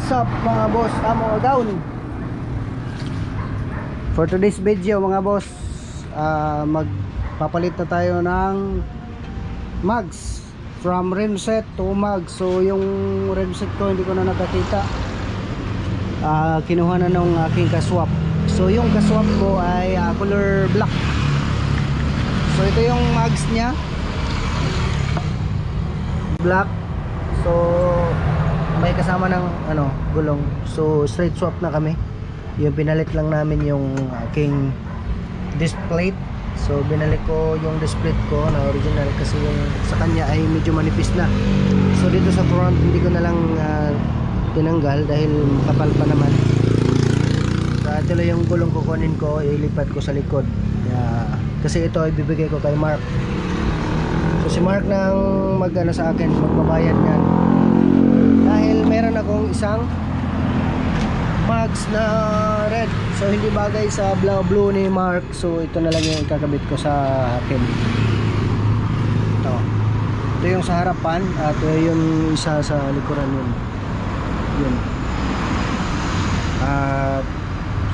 What's up mga boss, amo down. For today's video mga boss, magpapalit na tayo ng mags from rimset to mags. So yung rimset ko hindi ko na nakakita, kinuha na ng aking kaswap. So yung kaswap ko ay color black. So ito yung mags nya, black. So may kasama ng gulong. So straight swap na kami. Yung pinalit lang namin yung aking disc plate. So binalik ko yung disc plate ko na original kasi yung sa kanya ay medyo manipis na. So dito sa front hindi ko na lang tinanggal dahil kapal pa naman. So ito lang yung gulong kukunin ko, ilipat ko sa likod. Kasi ito ay bibigay ko kay Mark. So si Mark nang sa akin, magbabayad yan. Dahil meron akong isang mags na red. So hindi bagay sa blue ni Mark. So ito na lang yung ikakabit ko sa akin. Ito yung sa harapan at yung isa sa likuran yun.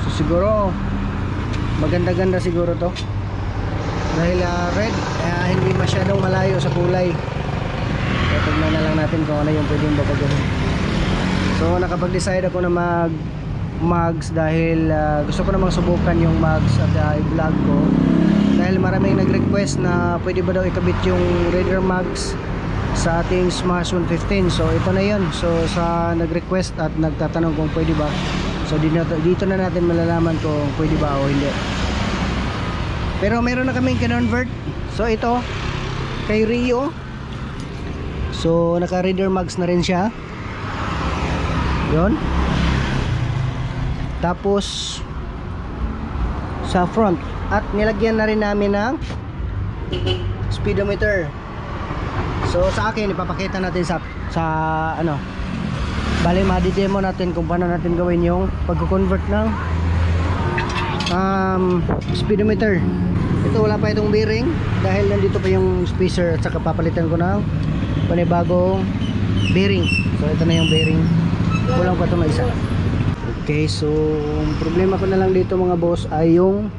So siguro maganda-ganda siguro to. Dahil red, hindi masyadong malayo sa kulay. So, tignan na lang natin kung ano yung pwedeng babagawin. So nakapag-decide ako na mags dahil gusto ko namang subukan yung mags at i-vlog ko. Dahil maraming nag-request na pwede ba daw ikabit yung Raider mags sa ating Smash 115. So ito na yun. So sa nag-request at nagtatanong kung pwede ba, so dito na natin malalaman kung pwede ba o hindi. Pero meron na kaming kinonvert. So ito kay Rio. So naka Raider mags na rin siya. Yun. Tapos sa front at nilagyan na rin namin ng speedometer. So sa akin ipapakita natin sa bali ma-demo natin kung paano natin gawin yung pagko-convert ng speedometer. Ito wala pa itong bearing dahil nandito pa yung spacer at saka papalitan ko ng panibagong bearing. So ito na yung bearing, kulang pa ito na isa. Okay, so problema ko na lang dito mga boss ay yung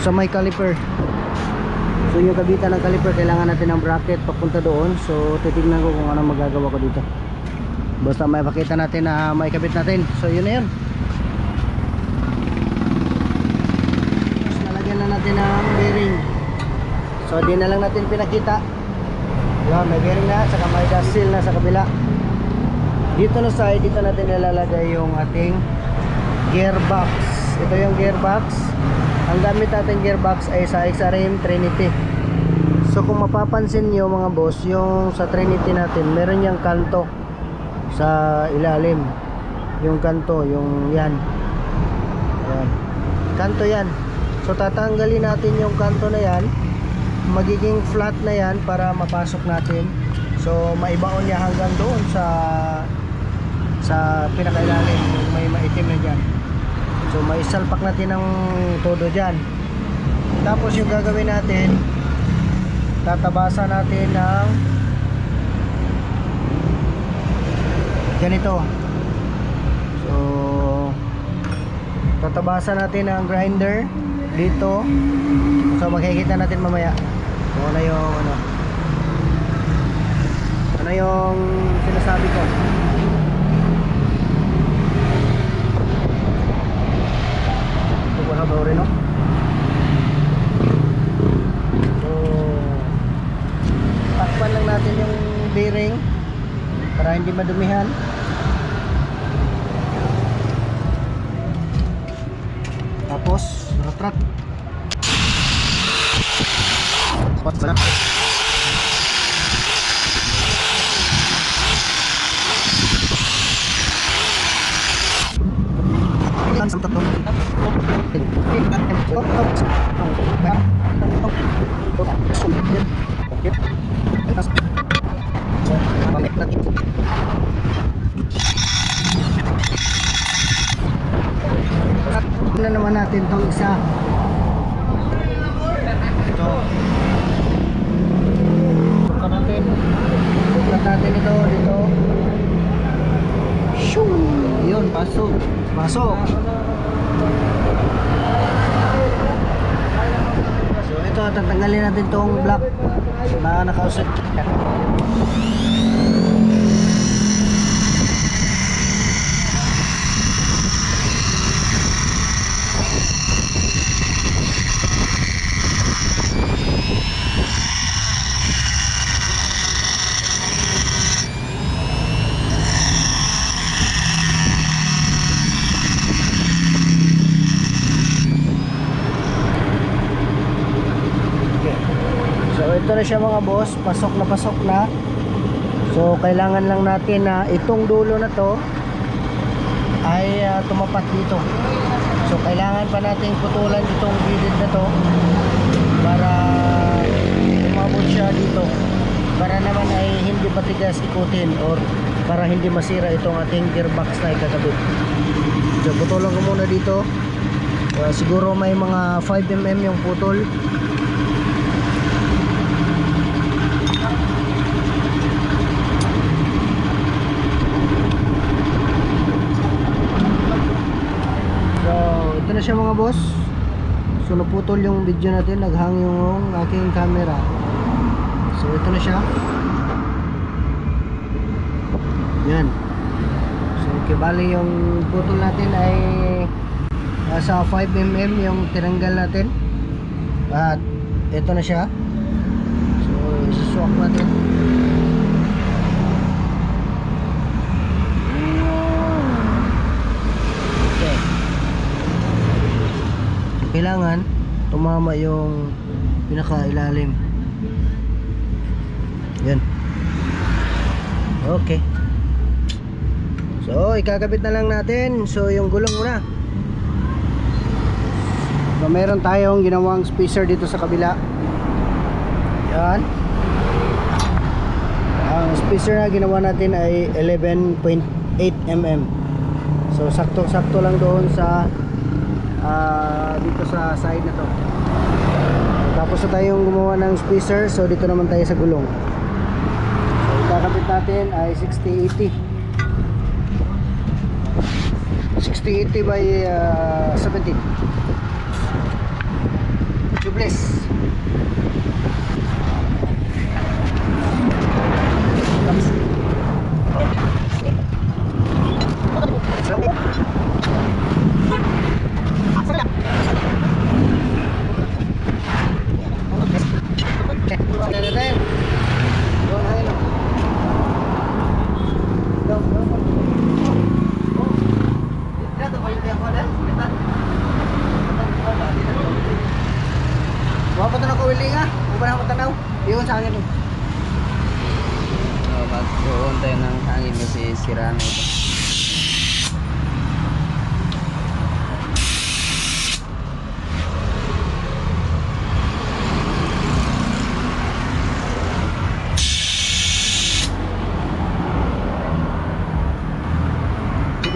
sa may caliper. So yung kabitan ng caliper kailangan natin ng bracket papunta doon. So titignan ko kung ano magagawa ko dito. Basta may pakita natin na may kabit natin. So yun na yun. Na natin ang bearing. So di na lang natin pinakita. Yan, may bearing na, saka may dust seal na sa kabila. Dito na side, dito natin nilalagay yung ating gearbox. Ito yung gearbox. Ang gamit natin gearbox ay sa XRM Trinity. So kung mapapansin nyo mga boss, yung sa Trinity natin meron yung kanto sa ilalim. Yung kanto, yung yan. Ayan. Kanto yan. So tatanggalin natin yung kanto na yan, magiging flat na yan para mapasok natin. So maibaon niya hanggang doon sa pinakailalim, may maitim na dyan. So may salpak natin ng todo dyan. Tapos yung gagawin natin, tatabasan natin ng ganito. So tatabasan natin ng grinder dito. So makikita natin mamaya kung ano yung sinasabi ko. Ito ko na ba rin, no? So takpan lang natin yung bearing para hindi madumihan. Tapos rat spot pala. Na naman natin tong isa. Ito. Sukat natin ito dito. doon? Pasok. Pasok. So ito, tatanggalin natin tong block na nakausap. Ito na siya mga boss, pasok na. So kailangan lang natin na itong dulo na to ay tumapat dito. So kailangan pa nating putulan itong gilid na to para umabot siya dito, para naman ay hindi matigas ikutin or para hindi masira itong ating gearbox na ikakabit. So putulan ko muna dito. Siguro may mga 5mm yung putol. Ito na siya mga boss. So naputol yung video natin, naghang yung aking camera. So ito na siya. Yan. So okay, bali yung putol natin ay nasa 5mm yung tinanggal natin. At ito na siya. So isi-swap natin. Kailangan tumama yung pinakailalim. Yan. Okay. So ikakabit na lang natin. So yung gulong muna. So meron tayong ginawang spacer dito sa kabila. Yan. Ang spacer na ginawa natin ay 11.8mm. So sakto-sakto lang doon sa dito sa side na to. Tapos na tayong gumawa ng spacer. So dito naman tayo sa gulong. So ikakabit natin ay 60-80 by 17 tubeless. Wala pa ito na kawiling ha? Wala pa na matanaw? Iyon sa hangin. Magkuhan tayo ng hangin kasi sira na ito.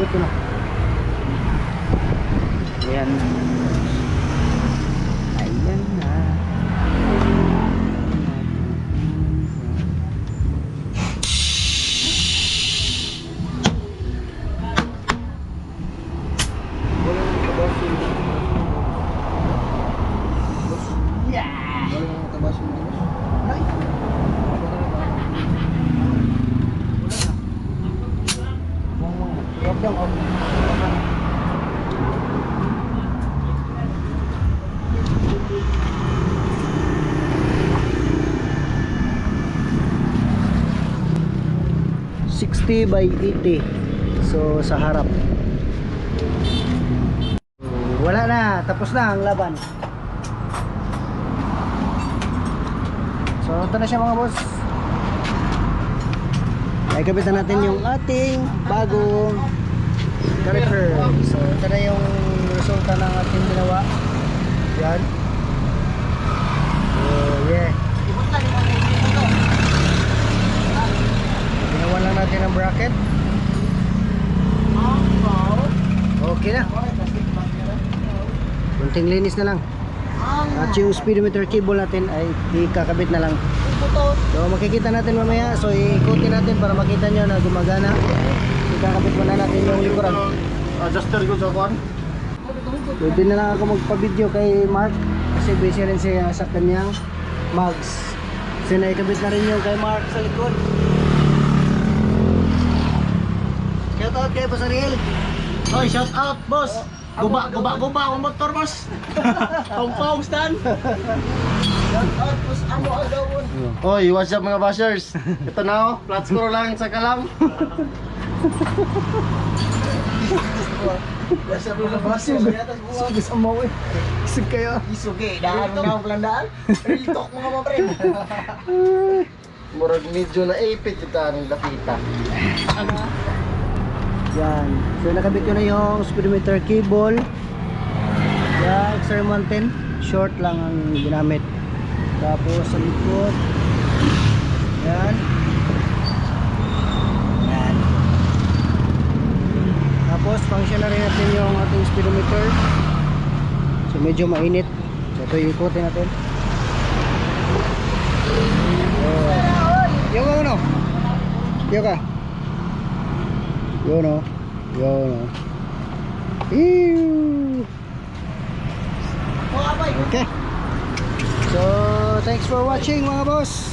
Ito na. Ayan. Ayan na. Drop down. 60 by 80. So sa harap. Wala na, tapos na ang laban. So ito na siya mga boss. Ay kapitan natin yung ating bagong caliper. So ito na yung resulta ng ating ginawa. Yan. So yeah. Ginawa lang natin ang bracket. Okay na. Kunting linis na lang. At yung speedometer cable natin ay ikakabit na lang. So makikita natin mamaya. So ikutin natin para makita nyo na gumagana kakabit muna natin yung likuran. Adjuster ko sa kuan. Pwede na lang ako magpa-video kay Mark kasi busy rin siya sa kanyang mugs. Kasi naikabit na rin yung kay Mark sa likod. Shout out kay Boss Ariel. Hoy, shout out, boss. Guba ang motor, boss. Pong stand. Shout out Boss Amo Agawon. Hoy, what's up mga bashers? Ito na oh, flat screw lang sa kalam. Basta mo na baso. Sugi sa mo eh. Isig kayo. Isugi, daan na ang pelandaan. Real talk mga mapre. Murag medyo na ipit ito ang dapita. Yan. So nakabit ko na yung speedometer cable. Yan, XR Mountain. Short lang ang ginamit. Tapos sa likod. Yan. Yan. Tapos function na rin natin yung ating speedometer. So medyo mainit. So ito ikutin natin. Yung ano? Yung ka? Yun o. Yun o. Okay. So, thanks for watching mga boss.